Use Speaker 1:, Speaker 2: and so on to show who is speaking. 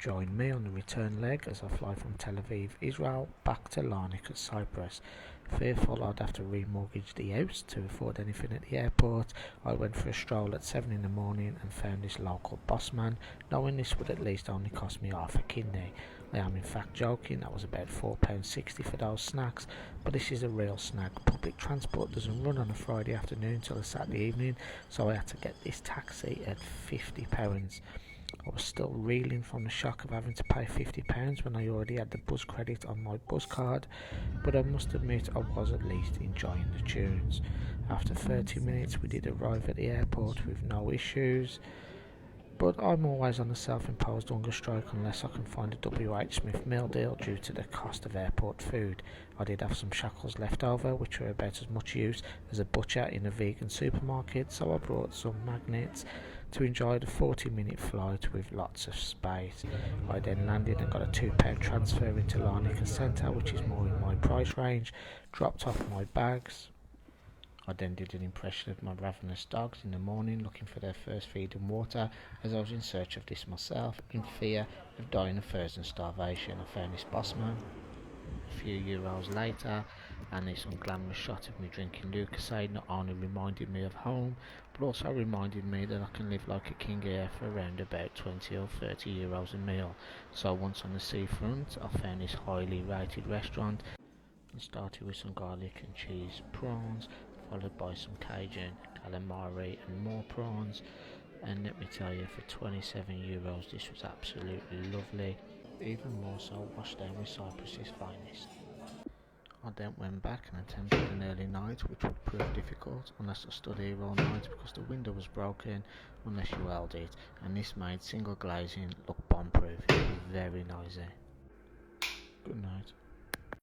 Speaker 1: Join me on the return leg as I fly from Tel Aviv, Israel, back to Larnaca, Cyprus. Fearful I'd have to remortgage the house to afford anything at the airport, I went for a stroll at 7 in the morning and found this local boss man, knowing this would at least only cost me half a kidney. I am in fact joking, that was about £4.60 for those snacks, but this is a real snack. Public transport doesn't run on a Friday afternoon till a Saturday evening, so I had to get this taxi at £50. I was still reeling from the shock of having to pay £50 when I already had the bus credit on my bus card, but I must admit I was at least enjoying the tunes. After 30 minutes we did arrive at the airport with no issues, but I'm always on a self-imposed hunger strike unless I can find a WH Smith meal deal due to the cost of airport food. I did have some shackles left over, which were about as much use as a butcher in a vegan supermarket, so I brought some magnets to enjoy the 40-minute flight with lots of space. I then landed and got a £2 transfer into Larnaca Centre, which is more in my price range, dropped off my bags. I then did an impression of my ravenous dogs in the morning, looking for their first feed and water, as I was in search of this myself, in fear of dying of thirst and starvation. I found this boss man a few euros later, and this unglamorous shot of me drinking Lucasade not only reminded me of home, but also reminded me that I can live like a king here for around about 20 or 30 euros a meal. So once on the seafront, I found this highly rated restaurant and started with some garlic and cheese prawns, followed by some Cajun calamari and more prawns. And let me tell you, for 27 euros this was absolutely lovely, even more so washed down with Cyprus's finest. I then went back and attempted an early night, which would prove difficult unless I stood here all night because the window was broken unless you held it, and this made single glazing look bomb proof. It was very noisy.